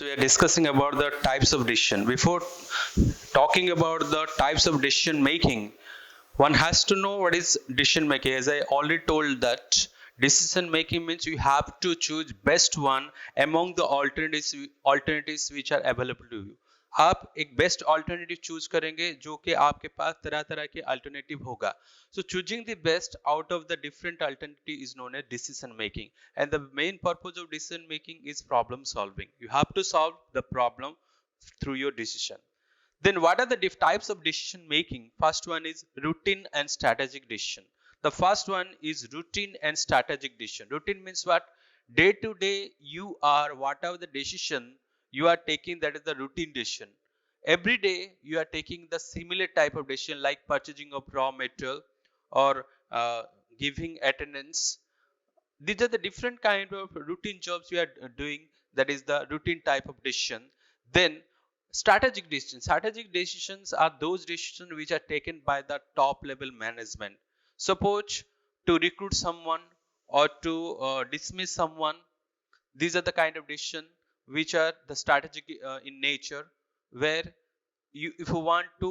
So we are discussing about the types of decision. Before talking about the types of decision making, one has to know what is decision making. As I already told that decision making means you have to choose best one among the alternatives which are available to you. आप एक best alternative choose करेंगे जो कि आपके पास तरह तरह के alternative होगा. So choosing the best out of the different alternative is known as decision making, and the main purpose of decision making is problem solving. You have to solve the problem through your decision. Then what are the types of decision making? First one is routine and strategic decision. The first one is routine and strategic decision. Routine means what? Day to day you are whatever the decision you are taking, that is the routine decision. Every day you are taking the similar type of decision like purchasing of raw material or giving attendance. These are the different kind of routine jobs you are doing. That is the routine type of decision. Then strategic decisions. Strategic decisions are those decisions which are taken by the top level management. Suppose to recruit someone or to dismiss someone. These are the kind of decisions which are the strategic in nature, where if you want to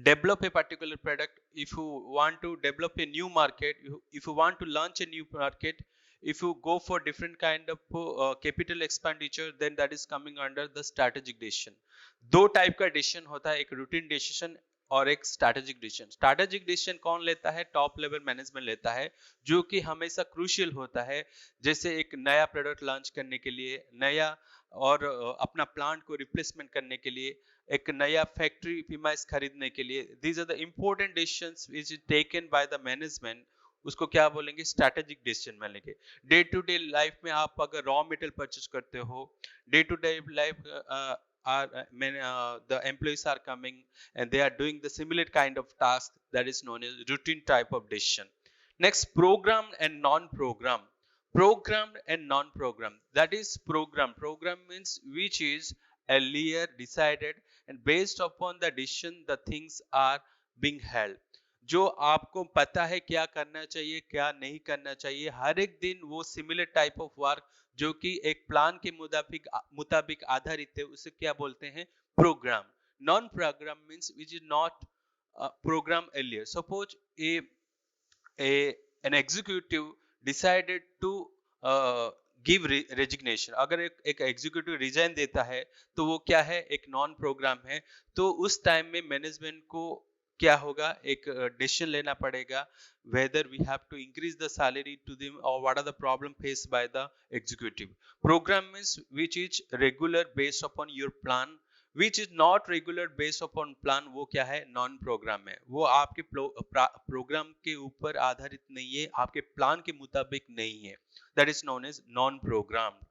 develop a particular product, if you want to develop a new market, if you want to launch a new market, if you go for different kind of capital expenditure, then that is coming under the strategic decision. दो type का decision होता है, एक routine decision और एक strategic decision. Strategic decision कौन लेता है? टॉप लेवल मैनेजमेंट लेता है, जो कि हमेशा क्रूशियल होता है. जैसे एक नया प्रोडक्ट लॉन्च करने के लिए, नया और अपना प्लांट को रिप्लेसमेंट करने के लिए, एक नया फैक्ट्री प्रीमाइस खरीदने के लिए. These are the important decisions which is taken by the management. उसको क्या बोलेंगे? स्ट्रैटेजिक डिसीजन बोलेंगे. डे टू डे लाइफ में आप अगर रॉ मटेरियल परचेज करते हो, day to day life the employees are coming and they are doing the similar kind of task, that is known as routine type of decision. Next, programmed and non-program. Programmed and non-program, that is program means which is earlier decided and based upon the decision the things are being held. जो आपको पता है क्या करना चाहिए क्या नहीं करना चाहिए, हर एक दिन वो सिमिलर टाइप ऑफ वर्क जो कि एक प्लान के मुताबिक आधारित है, उसे क्या बोलते हैं? Programme. Non programme means which is not programme earlier. Suppose an executive decided to give resignation. अगर एक एग्जीक्यूटिव रिजाइन देता है तो वो क्या है? एक नॉन प्रोग्राम है. तो उस टाइम में मैनेजमेंट को क्या होगा? एक डिसीजन लेना पड़ेगा whether we have to increase the salary to them और what are the problem faced by the executive. Program means which is regular based upon your plan, which is not regular based upon plan, वो क्या है? Non programme है. वो आपके programme के ऊपर आधारित नहीं है, आपके प्लान के मुताबिक नहीं है. That is known as non-programmed.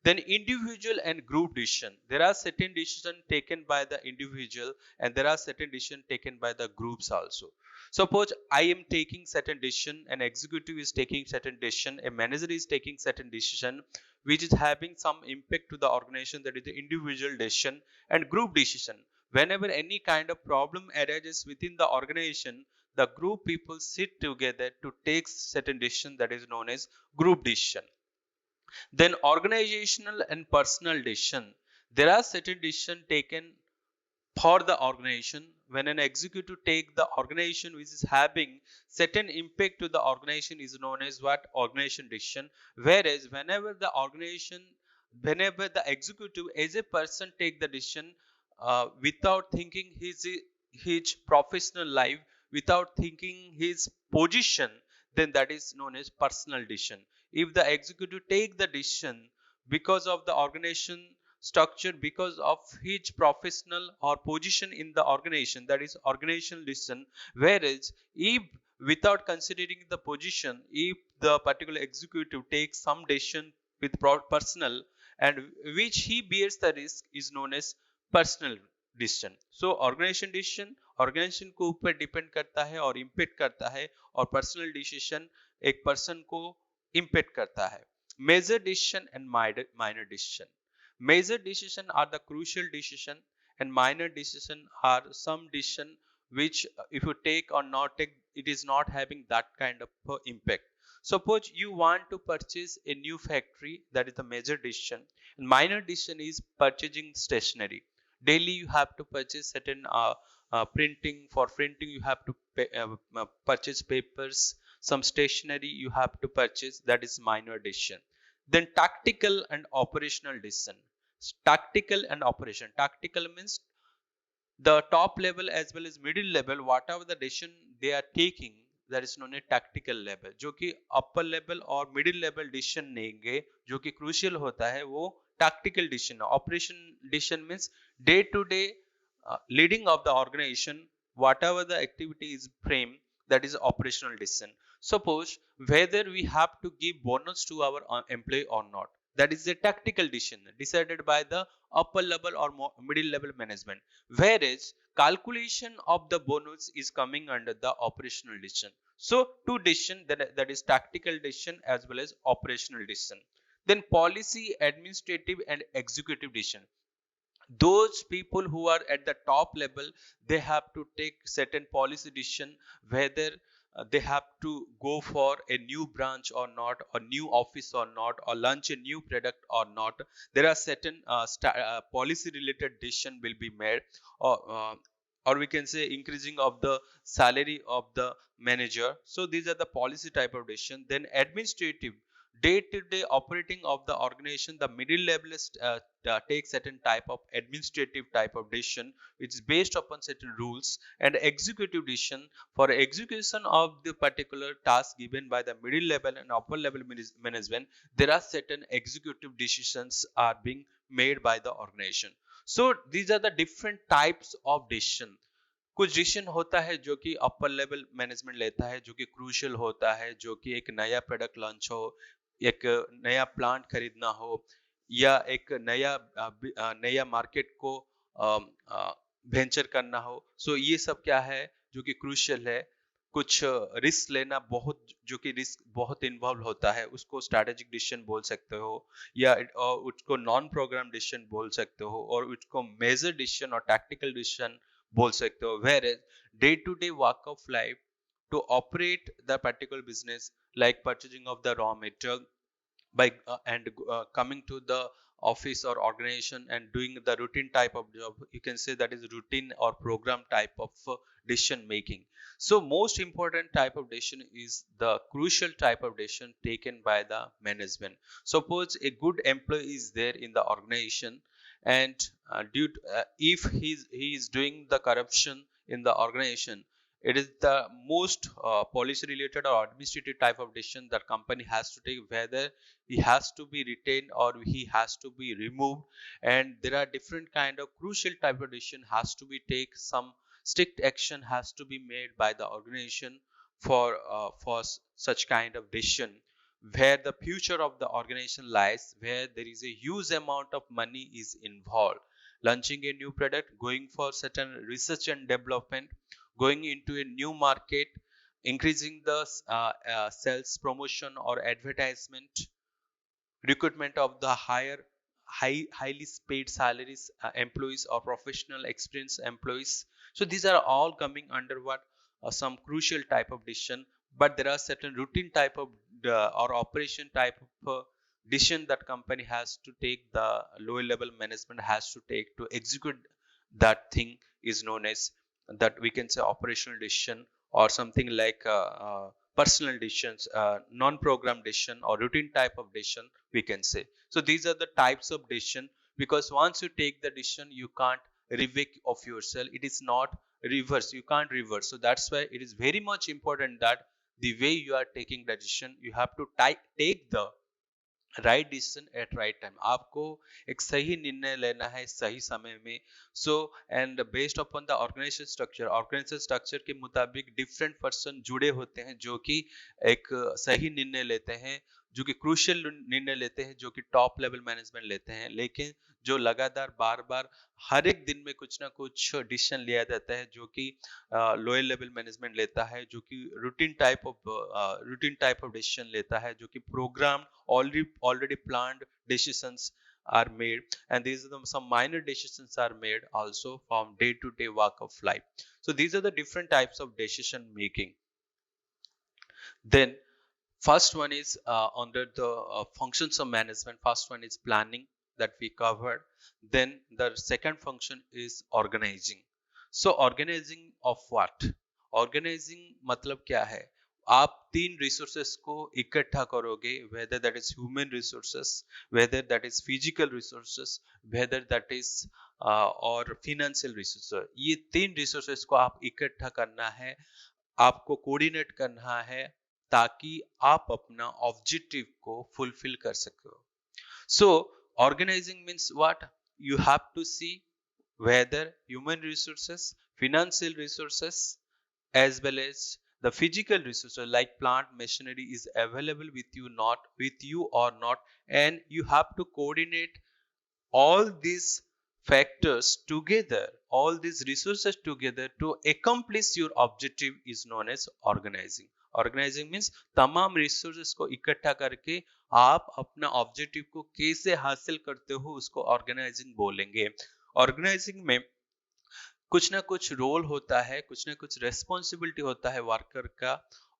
Then individual and group decision. There are certain decisions taken by the individual and there are certain decisions taken by the groups also. Suppose I am taking certain decision, an executive is taking certain decision, a manager is taking certain decision which is having some impact to the organization, that is the individual decision. And group decision, whenever any kind of problem arises within the organization, the group people sit together to take certain decision, that is known as group decision. Then organizational and personal decision. There are certain decision taken for the organization. When an executive take the organization which is having certain impact to the organization is known as what? Organization decision. Whereas whenever the executive as a person take the decision without thinking his professional life, without thinking his position, then that is known as personal decision. If the executive take the decision because of the organization structure, because of his professional or position in the organization, that is organizational decision. Whereas if without considering the position, if the particular executive takes some decision with personal and which he bears the risk, is known as personal decision. So organisation decision organisation को ऊपर depend करता है और impact करता है, और personal decision एक person को इम्पेक्ट करता है. Major decision and minor decision. Major decision are the crucial decision and minor decision are some decision which if you take or not take, it is not having that kind of impact. Suppose you want to purchase a new factory, that is the major decision. And minor decision is purchasing stationery. Daily you have to purchase certain printing. For printing you have to purchase papers. Some stationery you have to purchase, that is minor decision. Then tactical and operational decision. Tactical and operation. Tactical means the top level as well as middle level, whatever the decision they are taking, that is known as tactical level. जो कि upper level और middle level decision लेंगे, जो कि crucial होता है, वो tactical decision. Operation decision means day to day leading of the organization, whatever the activity is framed, that is operational decision. Suppose whether we have to give bonus to our employee or not, that is a tactical decision decided by the upper level or middle level management, whereas calculation of the bonus is coming under the operational decision. So two decision, that is tactical decision as well as operational decision. Then policy, administrative and executive decision. Those people who are at the top level, they have to take certain policy decision, whether they have to go for a new branch or not, a new office or not, or launch a new product or not. There are certain policy related decision will be made, or we can say increasing of the salary of the manager. So these are the policy type of decision. Then administrative, day-to-day operating of the organization, the middle level take certain type of administrative type of decision which is based upon certain rules. And executive decision, for execution of the particular task given by the middle level and upper level management, there are certain executive decisions are being made by the organization. So these are the different types of decision. कुछ decision होता है जो कि upper level management लेता है, जो कि crucial होता है, जो कि एक नया प्रोडक्ट लॉन्च हो, एक नया प्लांट खरीदना हो, या एक नया मार्केट को वेंचर करना हो. सो ये सब क्या है जो कि क्रूशियल है. कुछ रिस्क लेना, बहुत जो कि रिस्क बहुत इन्वॉल्व होता है, उसको स्ट्रैटेजिक डिसीजन बोल सकते हो, या उसको नॉन प्रोग्राम डिसीजन बोल सकते हो, और उसको मेजर डिसीजन और टैक्टिकल डिसीजन बोल सकते हो. Whereas day to day work of life, to operate the particular business, like purchasing of the raw material by and coming to the office or organization and doing the routine type of job, you can say that is routine or program type of decision making. So most important type of decision is the crucial type of decision taken by the management. Suppose a good employee is there in the organization, and if he is doing the corruption in the organization, it is the most policy related or administrative type of decision that company has to take, whether he has to be retained or he has to be removed. And there are different kind of crucial type of decision has to be take. Some strict action has to be made by the organization for such kind of decision, where the future of the organization lies, where there is a huge amount of money is involved. Launching a new product, going for certain research and development, going into a new market, increasing the sales promotion or advertisement, recruitment of the highly paid salaries employees or professional experienced employees. So these are all coming under what some crucial type of decision. But there are certain routine type of or operation type of decision that company has to take, the lower level management has to take to execute that thing, is known as that we can say operational decision, or something like personal decisions, non-program decision or routine type of decision we can say. So these are the types of decision, because once you take the decision, you can't revoke of yourself. It is not reverse, you can't reverse. So that's why it is very much important that the way you are taking the decision, you have to take the right decision at right time. आपको एक सही निर्णय लेना है सही समय में. So and based upon the organisation structure के मुताबिक डिफरेंट पर्सन जुड़े होते हैं जो कि एक सही निर्णय लेते हैं, जो कि क्रूशियल निर्णय लेते हैं, जो कि टॉप लेवल मैनेजमेंट लेते हैं. लेकिन जो लगातार बार बार हर एक दिन में कुछ ना कुछ डिसीजन लिया जाता है, जो कि लोअर लेवल मैनेजमेंट लेता है, जो कि रूटीन टाइप ऑफ डिसीजन लेता है, जो कि programme already planned decisions are made, and these are some minor decisions are made also from day to day work of life. So these are the different types of decision making. Then First one is under the functions of management. First one is planning that we covered. Then the second function is organizing. So organizing of what? Organizing मतलब क्या है? आप तीन resources को इकट्ठा करोगे, whether that is human resources, whether that is physical resources, whether that is और financial resources. ये तीन रिसोर्सेस को आप इकट्ठा करना है, आपको कोऑर्डिनेट करना है, ताकि आप अपना ऑब्जेक्टिव को फुलफिल कर सको. So organizing means what? You have to see whether human resources, financial resources, as well as the physical resources like plant machinery is available with you or not, and you have to coordinate all these factors together, all these resources together to accomplish your objective is known as organizing. Organizing means तमाम resources को इकट्ठा करके आप अपना objective को कैसे हासिल करते हो उसको organizing बोलेंगे. Organizing में कुछ ना कुछ रोल होता है, कुछ ना कुछ रेस्पॉन्सिबिलिटी होता है वर्कर का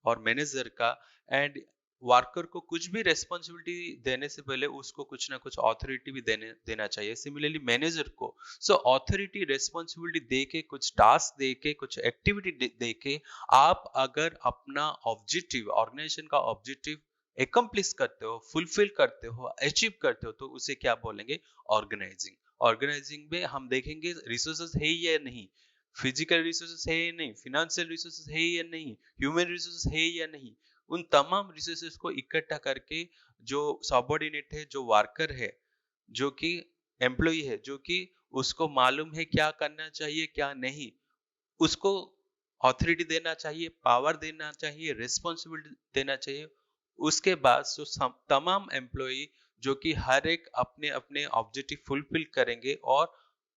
और मैनेजर का, एंड वर्कर को कुछ भी रेस्पॉन्सिबिलिटी देने से पहले उसको कुछ ना कुछ ऑथोरिटी भी देना चाहिए. सिमिलरली मैनेजर को सो ऑथोरिटी रेस्पॉन्सिबिलिटी दे के, कुछ टास्क दे के, कुछ एक्टिविटी दे के आप अगर अपना ऑब्जेक्टिव, ऑर्गेनाइजेशन का ऑब्जेक्टिव एकम्प्लिश करते हो, फुलफिल करते हो, अचीव करते हो, तो उसे क्या बोलेंगे? ऑर्गेनाइजिंग. ऑर्गेनाइजिंग में हम देखेंगे रिसोर्सेज है या नहीं, फिजिकल रिसोर्सेज है या नहीं, फिनेंशियल रिसोर्सेज है या नहीं, ह्यूमन रिसोर्सेज है या नहीं. उन तमाम रिसोर्सेज को इकट्ठा करके जो सबऑर्डिनेट है, जो वर्कर है, जो कि एम्प्लॉय है, जो कि उसको मालूम है क्या करना चाहिए क्या नहीं, उसको ऑथोरिटी देना चाहिए, पावर देना चाहिए, रिस्पॉन्सिबिलिटी देना चाहिए. उसके बाद जो तमाम एम्प्लॉय जो कि हर एक अपने अपने ऑब्जेक्टिव फुलफिल करेंगे और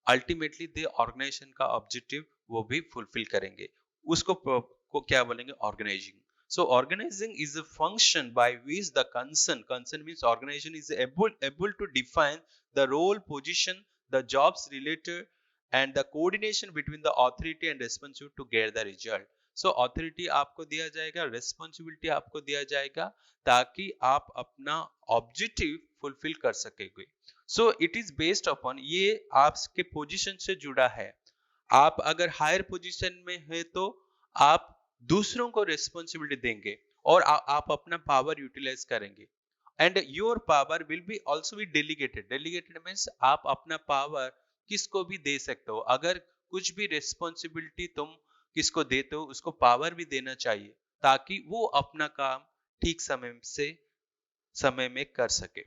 अल्टीमेटली दे ऑर्गेनाइजेशन का ऑब्जेक्टिव वो भी फुलफिल करेंगे, उसको को क्या बोलेंगे? Organising. So organizing is a function by which the concern means organization is able to define the role, position, the jobs related, and the coordination between the authority and responsible to get the result. So authority आपको दिया जाएगा, responsibility आपको दिया जाएगा, ताकि आप अपना objective fulfil कर सकेंगे. So it is based upon, ये आपके पोजीशन से जुड़ा है. आप अगर हायर पोजीशन में है तो आप दूसरों को रिस्पॉन्सिबिलिटी देंगे और आप अपना पावर यूटिलाइज करेंगे, and your power will be also be delegated. Delegated means आप अपना पावर किसको भी दे सकते हो. अगर कुछ भी रिस्पॉन्सिबिलिटी तुम किसको देते हो उसको पावर भी देना चाहिए, ताकि वो अपना काम ठीक समय में कर सके.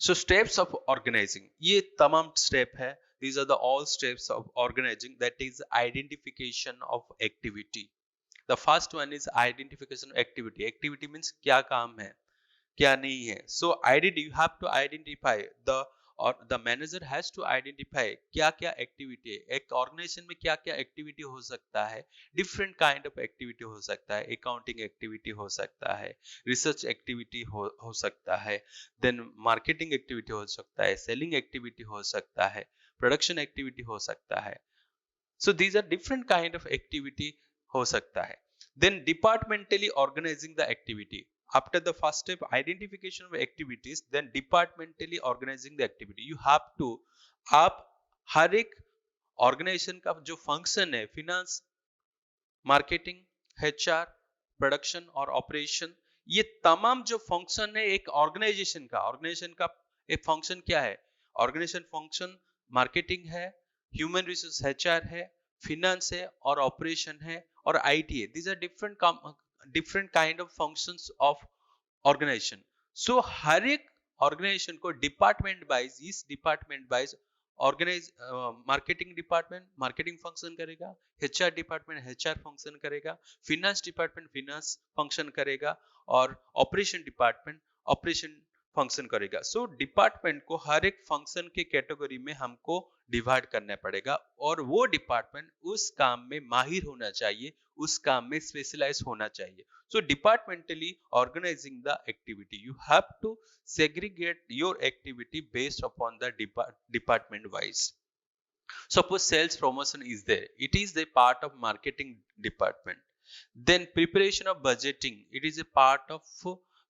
सो स्टेप्स ऑफ ऑर्गेनाइजिंग, ये तमाम स्टेप है. These are the all steps of organizing, that is identification of activity. The first one is identification of activity. Activity means क्या काम है, क्या नहीं है. So you have to identify the manager has to identify क्या क्या activity है, एक ऑर्गेनाइजेशन में क्या क्या एक्टिविटी हो सकता है. डिफरेंट काइंड ऑफ एक्टिविटी हो सकता है, अकाउंटिंग एक्टिविटी हो सकता है, रिसर्च एक्टिविटी हो सकता है, देन मार्केटिंग एक्टिविटी हो सकता है, सेलिंग एक्टिविटी हो सकता है, प्रोडक्शन एक्टिविटी हो सकता है. So these are different kind of activity हो सकता है. Then departmentally organizing the activity. After the first step, identification of activities, then departmentally organizing the activity. You have to, आप हर एक ऑर्गेनाइजेशन का जो फंक्शन है, फिनेंस, मार्केटिंग, एचआर, प्रोडक्शन और operation, ये तमाम जो फंक्शन है एक ऑर्गेनाइजेशन का एक फंक्शन क्या है? ऑर्गेनाइजेशन फंक्शन मार्केटिंग है, ह्यूमन रिसोर्स एचआर है, फिनेंस है और ऑपरेशन है और आईटी है. These are different kind of functions of organization. So हर एक ऑर्गेनाइजेशन को डिपार्टमेंट वाइज, इस department wise organise, marketing department marketing function करेगा, एचआर डिपार्टमेंट एचआर फंक्शन करेगा, फिनेंस डिपार्टमेंट फिनेंस फंक्शन करेगा और ऑपरेशन डिपार्टमेंट ऑपरेशन फंक्शन करेगा. सो department को हर एक फंक्शन के कैटेगरी में हमको डिवाइड करना पड़ेगा और वो डिपार्टमेंट उस काम में माहिर होना चाहिए, उस काम में स्पेशलाइज होना चाहिए. So departmentally organizing the activity, you have to segregate your activity based upon the department wise. Suppose sales promotion is there, it is the part of marketing department. Then preparation of budgeting, it is a part of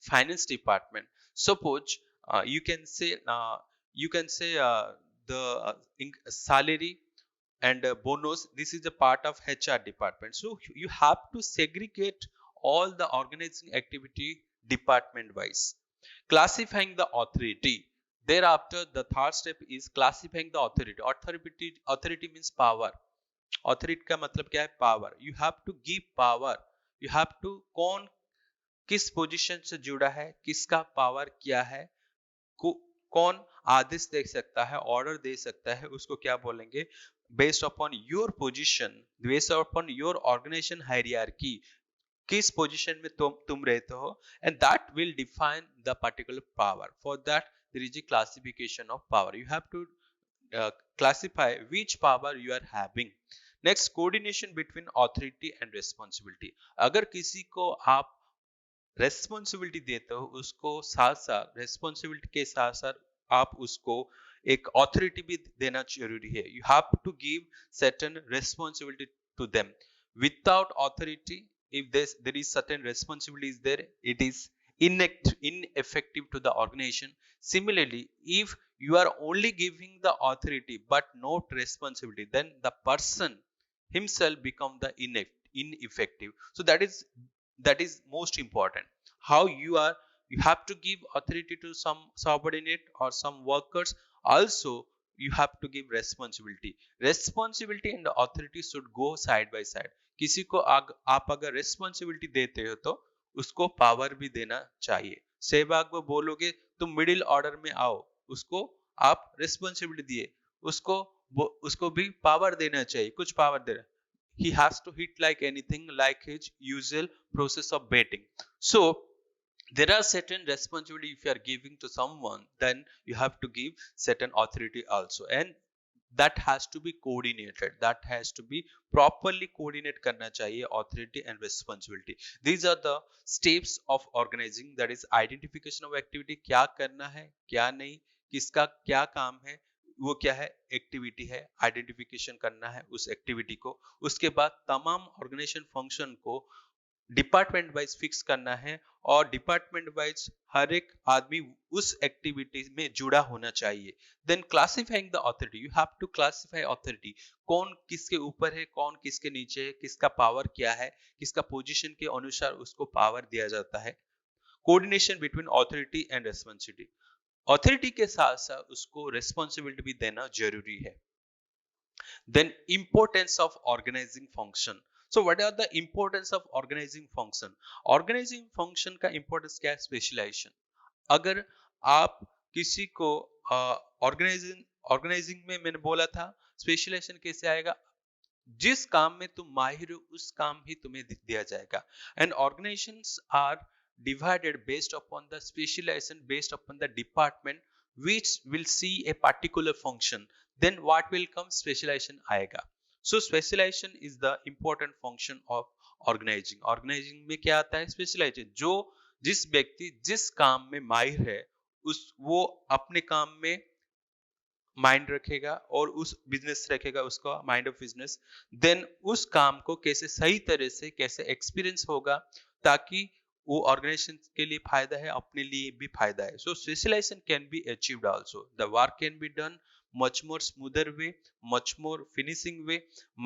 finance department. Suppose you can say the salary and bonus, this is a part of HR department. So you have to segregate all the organizing activity department wise. Classifying the authority, thereafter the third step is classifying the authority means power. Authority का मतलब क्या है? Power. You have to give power. You have to, कौन किस position से जुड़ा है, किसका पावर क्या है, कौन आदेश दे सकता है, ऑर्डर दे सकता है, उसको क्या बोलेंगे? Based upon your position, based upon your organisation hierarchy, किस पोजीशन में तुम रहते हो, and that will define the particular power. For that there is a classification of power. You have to classify which power you are having. Next, coordination between authority and responsibility. अगर किसी को आप responsibility देते हो, उसको साथ साथ responsibility के साथ साथ आप उसको एक ऑथोरिटी भी देना जरूरी है. You have to give certain responsibility to them. Without authority, if there is certain responsibility is there, it is ineffective to the organization. Similarly, if you are only giving the authority but not responsibility, then the person himself become the ineffective. So that is most important. How you have to give authority to some subordinate or some workers. Also you have to give responsibility and authority should go side by side. किसी को आप अगर responsibility देते हो तो उसको power भी देना चाहिए. सहवाग को बोलोगे तुम मिडिल ऑर्डर में आओ, उसको आप रिस्पॉन्सिबिलिटी दिए, उसको भी पावर देना चाहिए, कुछ पावर देना. He has to hit like anything, like his usual process of betting. So there are certain responsibility if you are giving to someone, then you have to give certain authority also, and that has to be coordinated, that has to be properly coordinate करना चाहिए authority and responsibility. These are the steps of organizing, that is identification of activity, क्या करना है क्या नहीं, किसका क्या काम है, वो क्या है एक्टिविटी है, आइडेंटिफिकेशन करना है उस एक्टिविटी को. उसके बाद तमाम ऑर्गेनाइजेशन फंक्शन को डिपार्टमेंट वाइज फिक्स करना है, और डिपार्टमेंट वाइज हर एक आदमी उस एक्टिविटी में जुड़ा होना चाहिए. Then classifying the authority, you have to classify authority, कौन किसके ऊपर है, कौन किसके नीचे है, किसका पावर क्या है, किसका पोजीशन के अनुसार उसको पावर दिया जाता है. Coordination between authority and responsibility, authority के साथ साथ उसको रेस्पॉन्सिबिलिटी भी देना जरूरी है. Then importance of organising function. So what are the importance of organizing function? Organizing function का importance क्या है? Specialization. अगर आप किसी को organizing में मैंने बोला था specialization कैसे आएगा? जिस काम में तुम माहिर हो उस काम ही तुम्हें दिया जाएगा. And organizations are divided based upon the specialization, based upon the department which will see a particular function. Then what will come? Specialization आएगा. So specialization is the important function of organizing. Organizing में क्या आता है? Specialization. जो जिस व्यक्ति जिस काम में माहिर है वो अपने काम में माइंड रखेगा और उस बिजनेस रखेगा, उसका माइंड ऑफ बिजनेस. देन उस काम को कैसे सही तरह से कैसे एक्सपीरियंस होगा ताकि वो ऑर्गेनाइजेशन के लिए फायदा है, अपने लिए भी फायदा है. So specialization can be achieved also. The work can be done much more smoother way, much more finishing way,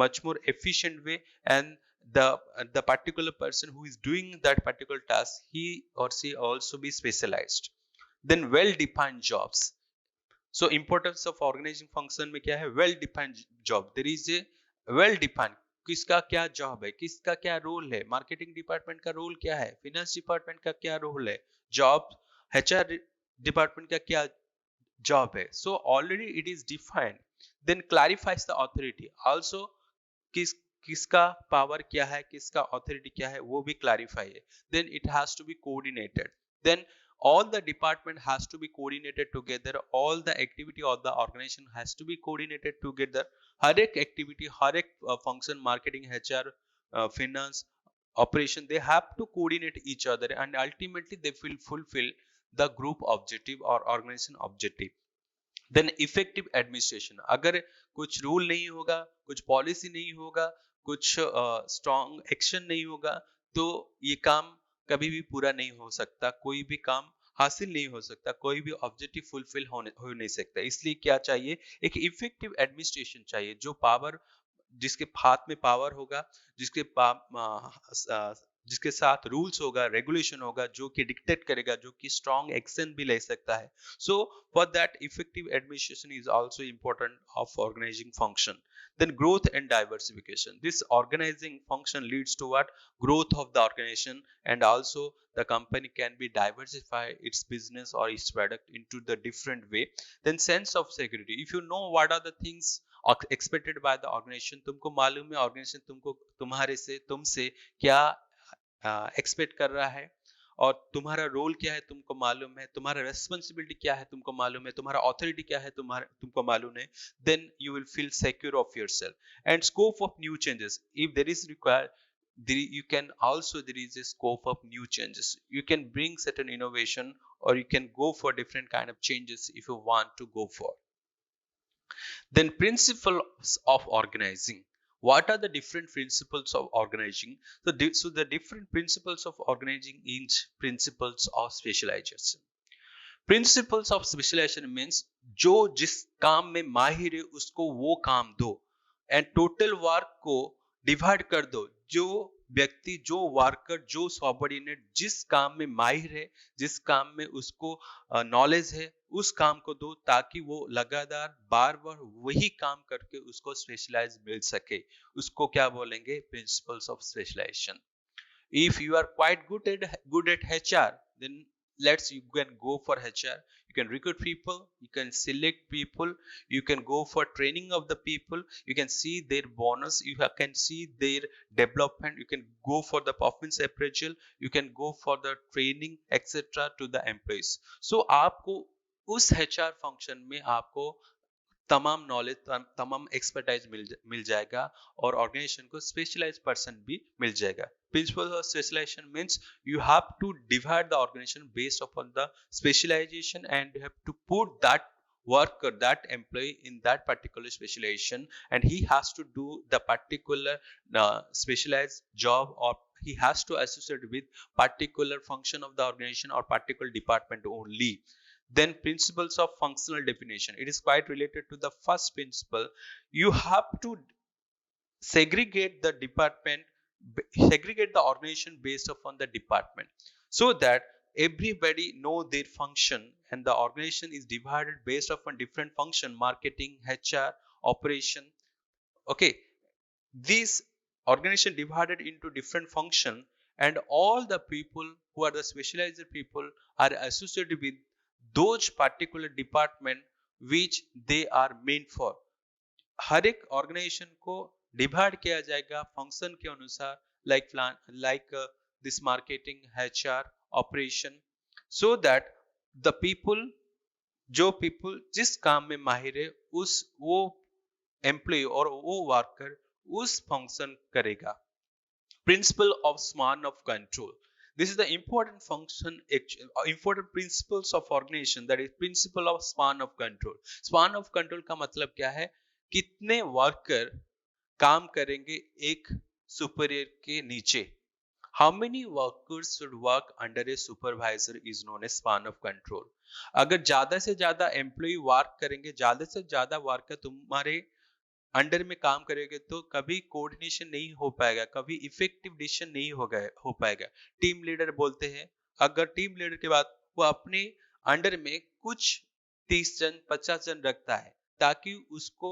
much more efficient way, and the particular person who is doing that particular task, he or she also be specialized. Then well defined jobs. So importance of organizing function में क्या है? well defined job. There is a well defined, किसका क्या job है, किसका क्या role है, marketing department का रोल क्या है, फिनेंस डिपार्टमेंट का क्या रोल है, जॉब एचआर डिपार्टमेंट का क्या job है. So already it is defined. Then clarifies the authority. Also किसका पावर क्या है, किसका ऑथोरिटी क्या है, वो भी क्लैरिफाई है. Then it has to be coordinated. Then all the department has to be coordinated together. All the activity of the organization has to be coordinated together. हर एक activity, हर एक function, marketing, HR, finance, operation, they have to coordinate each other, and ultimately they will fulfill the group objective or organization objective. Then effective administration. अगर कुछ rule नहीं होगा, कुछ policy नहीं होगा, कुछ स्ट्रॉन्ग एक्शन नहीं होगा तो ये काम कभी भी पूरा नहीं हो सकता, कोई भी काम हासिल नहीं हो सकता, कोई भी ऑब्जेक्टिव फुलफिल हो नहीं सकता। इसलिए क्या चाहिए, एक इफेक्टिव एडमिनिस्ट्रेशन चाहिए, जो पावर, जिसके हाथ में पावर होगा, जिसके जिसके साथ रूल्स होगा, रेगुलेशन होगा, जो कि डिक्टेट करेगा, जो कि स्ट्रॉन्ग एक्शन भी ले सकता है। So for that effective administration is also important of organizing function. Then growth and diversification, this organizing function leads to what, growth of the organization, and also the company can be diversify its business or its product into the different way. Then sense of security, if you know what are the things expected by the organization, तुमको मालूम है organisation तुमको, तुम्हारे से, तुमसे क्या expect कर रहा है, और तुम्हारा रोल क्या है तुमको मालूम है, तुम्हारा रेस्पॉन्सिबिलिटी क्या है तुमको मालूम है, तुम्हारा ऑथोरिटी क्या है तुमको मालूम है, then you will feel secure of yourself. And scope of new changes, if there is required, you can also, there is a scope of new changes, you can bring certain innovation, or you can go for different kind of changes if you want to go for. Then principles of organizing, what are the different principles of organizing? So the different principles of organizing is principles of specialization. Principles of specialisation means जो जिस काम में माहिर है उसको वो काम दो, एंड टोटल वर्क को डिवाइड कर दो। जो व्यक्ति, जो वर्कर, जो सबऑर्डिनेट जिस काम में माहिर है, जिस काम में उसको नॉलेज है, उस काम को दो, ताकि वो लगातार बार बार वही काम करके उसको स्पेशलाइज मिल सके। उसको क्या बोलेंगे, principles of specialisation. If you are quite good at HR, then you can go for HR. You can recruit people, you can select people, you can go for training of the people, you can see their bonus, you can see their development, you can go for the performance appraisal, you can go for the training etc. to the employees. So आपको उस HR function में आपको तमाम knowledge, तमाम expertise मिल जाएगा, और organisation को specialise person भी मिल जाएगा। Principle of specialisation means you have to divide the organisation based upon the specialisation, and you have to put that worker, that employee in that particular specialization, and he has to do the particular specialized job, or he has to associate with particular function of the organization or particular department only. Then principles of functional definition, it is quite related to the first principle. You have to segregate the department, segregate the organization based upon the department, so that everybody know their function, and the organization is divided based upon different function: marketing, HR, operation. Okay, these organization divided into different function, and all the people who are the specialized people are associated with those particular department which they are meant for. हर एक organisation को divide किया जाएगा function के अनुसार, like this marketing, HR, operation, so that the people, जो people जिस काम में माहिर है, उस वो एम्प्लॉय और वो वर्कर उस फंक्शन करेगा। Principal of span of control, this is the important function, important principles of organization, that is principle of span of control. Span of control का मतलब क्या है, कितने वर्कर काम करेंगे एक सुपीरियर के नीचे। How many workers should work under a supervisor is known as span of control. अगर ज्यादा से ज्यादा एम्प्लॉय वर्क करेंगे, ज्यादा से ज्यादा वर्कर तुम्हारे अंडर में काम करेंगे, तो कभी कोऑर्डिनेशन नहीं हो पाएगा, कभी इफेक्टिव डिसीजन नहीं हो पाएगा। टीम लीडर बोलते हैं, अगर टीम लीडर के बाद वो अपने अंडर में कुछ 30 जन 50 जन रखता है, ताकि उसको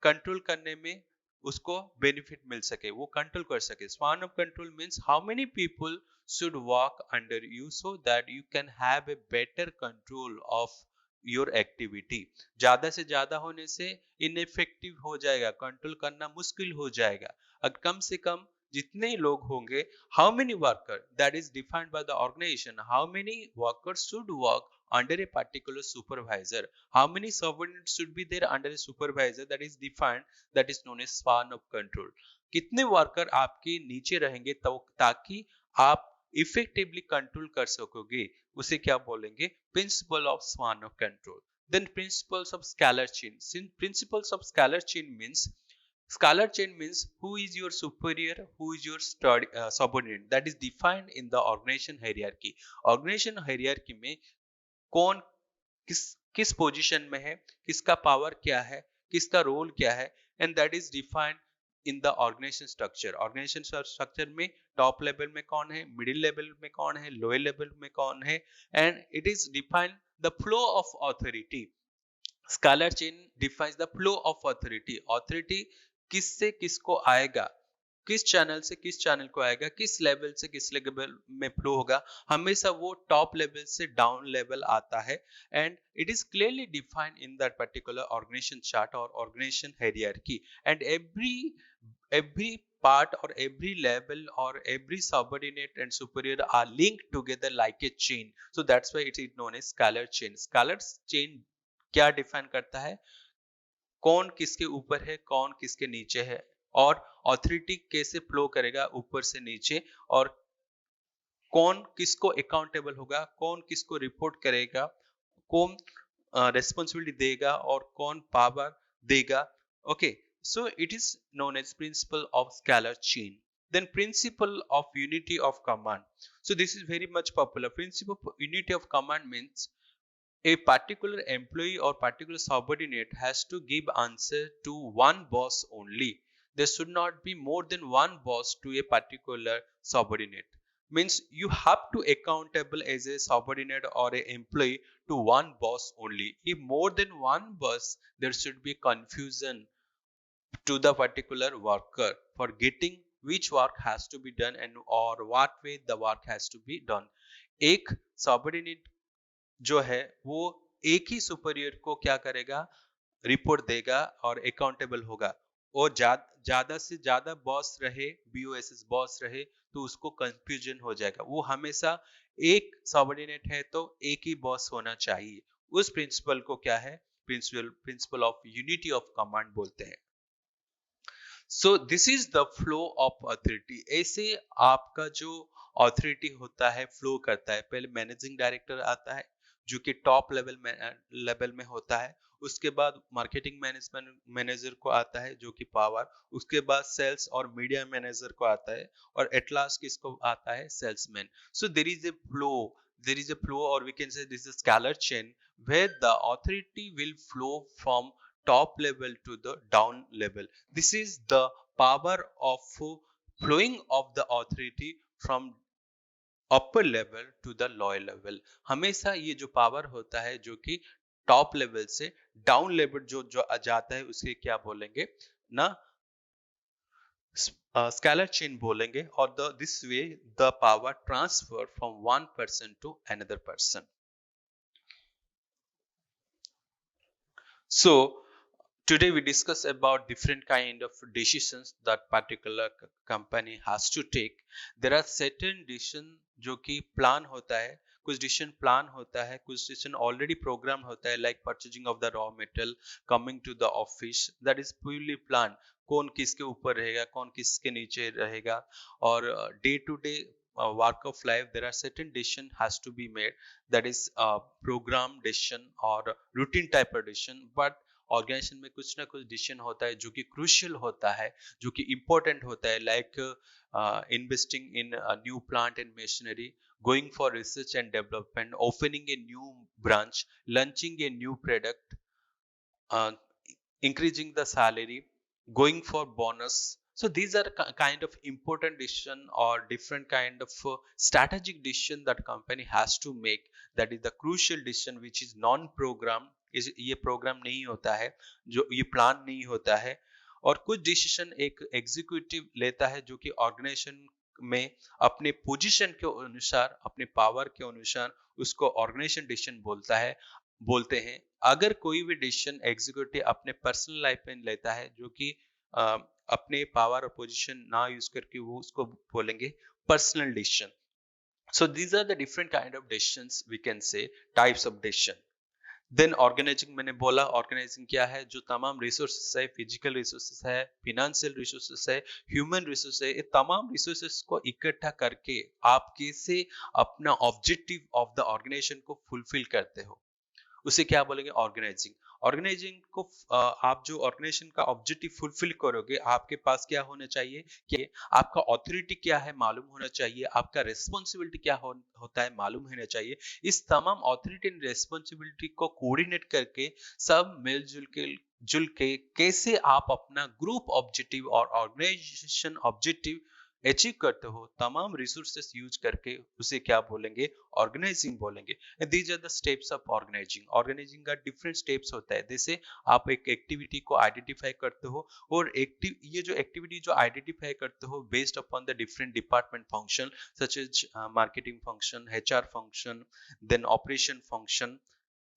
कंट्रोल करने में उसको बेनिफिट मिल सके, वो कंट्रोल कर सके। Span of control means how many people should work under you, so that you can have a better control of your activity. ज्यादा से ज्यादा होने से इनइफेक्टिव हो जाएगा, कंट्रोल करना मुश्किल हो जाएगा। अगर कम से कम जितने लोग होंगे, how many worker, that is defined by the organisation, how many workers should work under a particular supervisor, how many subordinates should be there under a supervisor, that is defined, that is known as span of control. कितने worker आपके नीचे रहेंगे ताकि आप effectively control कर सकोगे, उसे क्या बोलेंगे, principle of span of control. Then principles of scalar chain, principles of scalar chain means Scalar chain means who is your superior, who is your subordinate. That is defined in the organization hierarchy. Organization hierarchy में कौन किस किस position में है, किसका power क्या है, किसका रोल क्या है, and that is defined in the organisation structure. Organisation structure में टॉप लेवल में कौन है, मिडिल लेवल में कौन है, लोअर लेवल में कौन है, and it is defined the flow of authority. Scalar chain defines the flow of authority. Authority किससे किसको आएगा, किस चैनल से किस चैनल को आएगा, किस लेवल से किस लेवल में फ्लो होगा, हमेशा वो टॉप लेवल से डाउन लेवल आता है. And it is clearly defined in that particular organization chart और organization hierarchy. And every part or every level or every subordinate and superior are linked together like a chain. So that's why it is known as scalar chain. Scalar chain क्या define करता है, कौन किसके ऊपर है, कौन किसके नीचे है, और ऑथोरिटी कैसे फ्लो करेगा ऊपर से नीचे, और कौन किसको अकाउंटेबल होगा, कौन किसको रिपोर्ट करेगा, कौन रेस्पॉन्सिबिलिटी देगा और कौन पावर देगा. Okay, so it is known as principle of scalar chain. Then principle of unity of command. So this is very much popular. Principle of unity of command means a particular employee or particular subordinate has to give answer to one boss only. There should not be more than one boss to a particular subordinate. Means you have to accountable as a subordinate or a employee to one boss only. If more than one boss, there should be confusion to the particular worker for getting which work has to be done and or what way the work has to be done. एक subordinate जो है वो एक ही superior को क्या करेगा, report देगा और अकाउंटेबल होगा. और ज्यादा से ज्यादा बॉस रहे, बीओएसएस बॉस रहे, तो उसको कंफ्यूजन हो जाएगा. वो हमेशा एक सबऑर्डिनेट है तो एक ही बॉस होना चाहिए. उस प्रिंसिपल को क्या है, principal of unity of command बोलते हैं. So this is the flow of authority. ऐसे आपका जो अथॉरिटी होता है फ्लो करता है. पहले मैनेजिंग डायरेक्टर आता है जो कि टॉप लेवल में होता है. उसके बाद मार्केटिंग मैनेजमेंट मैनेजर को आता है जो कि पावर. उसके बाद सेल्स और मीडिया मैनेजर को आता है, और एट लास्ट किसको आता है, salesman. So there is a flow, or we can say this is a scalar chain where the authority will flow from top level to the down level. This is the power of flowing of the authority from upper level to the lower level. हमेशा ये जो power होता है जो कि top level से down level जो जो जाता है उसके क्या बोलेंगे ना, स्केलर चेन बोलेंगे. और this way the power transfer from one person to another person. So today we discuss about different kind of decisions that particular company has to take. There are certain decision जो कि plan होता है, कुछ decision plan होता है, कुछ decision already programme होता है, like purchasing of the raw material, coming to the office, that is purely plan. कौन किसके ऊपर रहेगा, कौन किसके नीचे रहेगा, और day to day work of life there are certain decision has to be made, that is program decision or routine type of decision. but organisation में कुछ ना कुछ डिसीजन होता है जो कि क्रूशियल होता है, जो कि इंपॉर्टेंट होता है, like investing in new plant and machinery, going for research and development, opening a new branch, launching a new product, increasing the salary, going for bonus. So these are kind of important decision or different kind of strategic decision that company has to make. That is the crucial decision which is non-program. ये programme नहीं होता है, जो ये plan नहीं होता है. और कुछ डिसीजन एक एग्जीक्यूटिव लेता है जो कि ऑर्गेनाइजेशन में अपने पोजीशन के अनुसार, अपने पावर के अनुसार उसको ऑर्गेनाइजेशन डिसीजन बोलते हैं. अगर कोई भी डिसीजन एग्जीक्यूटिव अपने पर्सनल लाइफ में लेता है जो कि अपने पावर और पोजीशन ना यूज करके, वो उसको बोलेंगे personal decision. So these are the different kind of decisions, we can say types of decision. Then organising, मैंने बोला ऑर्गेनाइजिंग क्या है, जो तमाम रिसोर्सेस है, फिजिकल रिसोर्सेस है, फिनेंशियल रिसोर्सेस है, ह्यूमन रिसोर्स है, ये तमाम रिसोर्सेस को इकट्ठा करके आप कैसे अपना ऑब्जेक्टिव ऑफ द ऑर्गेनाइजेशन को फुलफिल करते हो, उसे क्या बोलेंगे, ऑर्गेनाइजिंग। ऑर्गेनाइजिंग को आप जो ऑर्गेनाइजेशन का ऑब्जेक्टिव फुलफिल करोगे, आपके पास क्या होना चाहिए कि आपका ऑथोरिटी क्या है मालूम होना चाहिए, आपका रिस्पॉन्सिबिलिटी क्या होता है मालूम होना चाहिए। इस तमाम ऑथोरिटी एंड रिस्पॉन्सिबिलिटी को कोऑर्डिनेट करके सब मिलजुल के कैसे आप अपना ग्रुप ऑब्जेक्टिव और ऑर्गेनाइजेशन ऑब्जेक्टिव अचीव करते हो, तमाम रिसोर्सेस यूज करके उसे क्या बोलेंगे, ऑर्गेनाइजिंग बोलेंगे। These are the steps of organising. Organising का डिफरेंट स्टेप्स होता है। जैसे आप एक एक्टिविटी को आइडेंटिफाई करते हो, और ये जो एक्टिविटी जो आइडेंटिफाई करते हो based upon the different department function, such as marketing function, HR function, then operation function,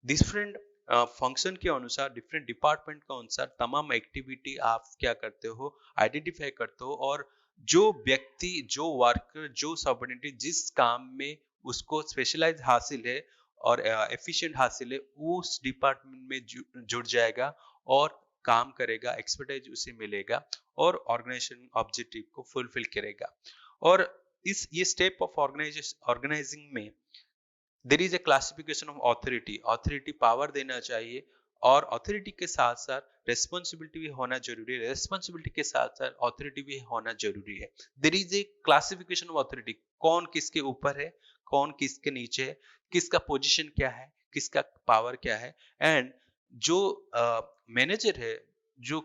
different function के अनुसार, डिफरेंट डिपार्टमेंट के अनुसार तमाम एक्टिविटी आप क्या करते हो, आइडेंटिफाई करते हो। और जो व्यक्ति, जो वर्कर, जो सबऑर्डिनेट जिस काम में उसको स्पेशलाइज हासिल है और एफिशिएंट हासिल है, उस डिपार्टमेंट में जुड़ जाएगा और काम करेगा, एक्सपर्टाइज उसे मिलेगा और ऑर्गेनाइजेशन ऑब्जेक्टिव को फुलफिल करेगा। और इस ये स्टेप ऑफ ऑर्गेनाइजिंग में there is a classification of authority. Authority power देना चाहिए, और ऑथोरिटी के साथ साथ रेस्पॉन्सिबिलिटी भी होना जरूरी है, रेस्पॉन्सिबिलिटी के साथ साथ ऑथोरिटी भी होना जरूरी है। There is a classification of authority, कौन किसके ऊपर है, कौन किसके नीचे है, किसका पोजीशन क्या है, किसका पावर क्या है। एंड जो मैनेजर है, जो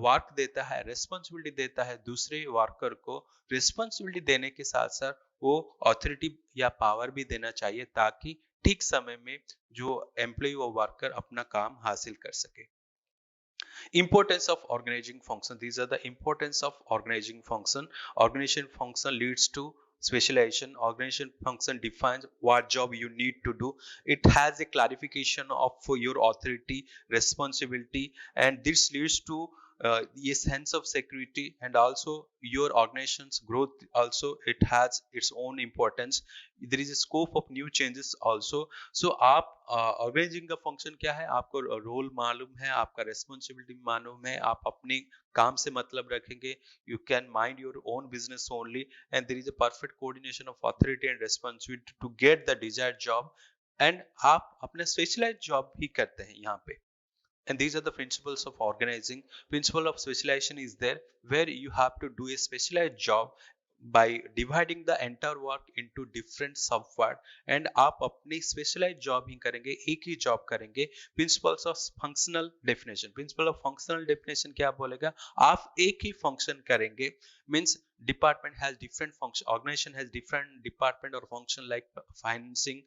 वर्क देता है, रेस्पॉन्सिबिलिटी देता है दूसरे वर्कर को, रिस्पॉन्सिबिलिटी देने के साथ साथ वो ऑथोरिटी या पावर भी देना चाहिए, ताकि ठीक समय में जो एम्प्लॉय वो वर्कर अपना काम हासिल कर सके। Importance of organizing function. These are the importance of organizing function. Organization function leads to specialization. Organization function defines what job you need to do. It has a clarification of your authority, responsibility, and this leads to a sense of security, and also your organization's growth also, it has its own importance. There is a scope of new changes also. सो आप organising का function क्या है, आपको role मालूम है, आपका responsibility मालूम है, आप अपने काम से मतलब रखेंगे, you can mind your own business only, and there is a perfect coordination of authority and responsibility to get the desired job. एंड आप अपने स्पेशलाइज्ड जॉब ही करते हैं यहाँ पे। And these are the principles of organizing. Principle of specialization is there, where you have to do a specialized job by dividing the entire work into different subwork, and आप अपनी specialized job ही करेंगे, एक ही job करेंगे। Principles of functional definition. Principle of functional definition क्या बोलेगा, आप एक ही function करेंगे, means department has different function, organization has different department or function like financing,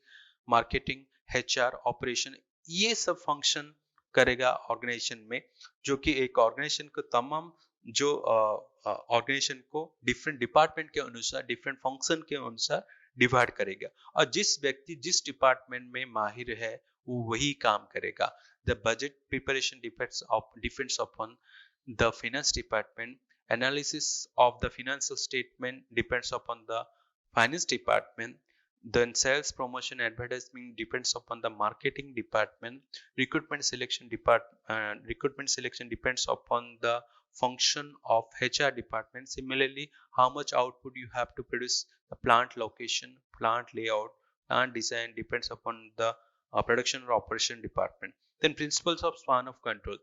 marketing, HR, operation, ये सब function करेगा ऑर्गेनाइजेशन में, जो कि एक ऑर्गेनाइजेशन को तमाम जो ऑर्गेनाइजेशन को डिफरेंट डिपार्टमेंट के अनुसार, डिफरेंट फंक्शन के अनुसार डिवाइड करेगा। और जिस व्यक्ति जिस डिपार्टमेंट में माहिर है वो वही काम करेगा। The budget preparation depends upon the finance department, analysis of the financial statement depends upon the finance department, then sales promotion advertising depends upon the marketing department, recruitment selection depends upon the function of HR department. Similarly, how much output you have to produce, the plant location, plant layout, plant design depends upon the production or operation department. Then principles of span of control.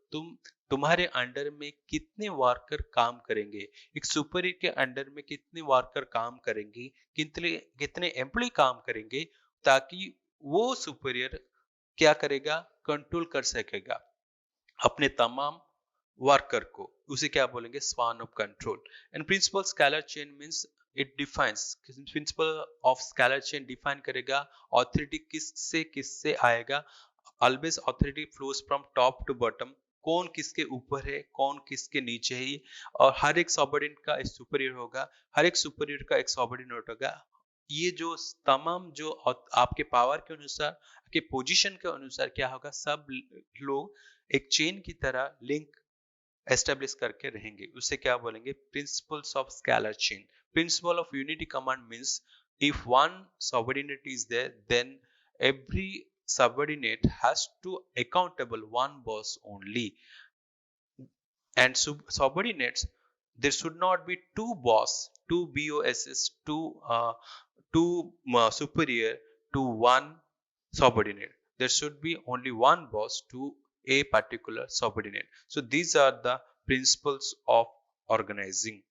तुम्हारे under में कितने worker काम करेंगे, एक superior के under में कितने worker काम करेंगे, कितने कितने एम्प्लॉय काम करेंगे, ताकि वो सुपरियर क्या करेगा, कंट्रोल कर सकेगा अपने तमाम वर्कर को, उसे क्या बोलेंगे, span of control. And principle scalar chain means it defines, principle of scalar chain define करेगा ऑथोरिटी किससे किससे आएगा। Always authority flows from top to bottom, कौन किसके ऊपर है, कौन किसके नीचे है, और हर एक सबऑर्डिनेट का एक सुपीरियर होगा, हर एक सुपीरियर का एक सबऑर्डिनेट होगा। ये जो तमाम जो आपके पावर के अनुसार, आपके पोजीशन के अनुसार क्या होगा, सब लोग एक चेन की तरह लिंक एस्टेब्लिश करके रहेंगे, उसे क्या बोलेंगे, principles of scalar chain. Principle of unity command means if one subordinate is there, then every subordinate has to accountable one boss only, and subordinates, there should not be two bosses, two superior to one subordinate. there should be only one boss to a particular subordinate. So these are the principles of organizing.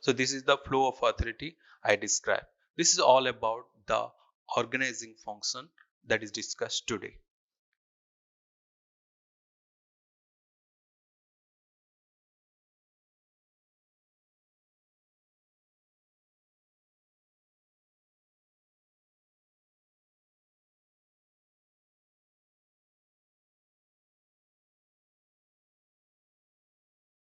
So this is the flow of authority I described. This is all about the organizing function that is discussed today.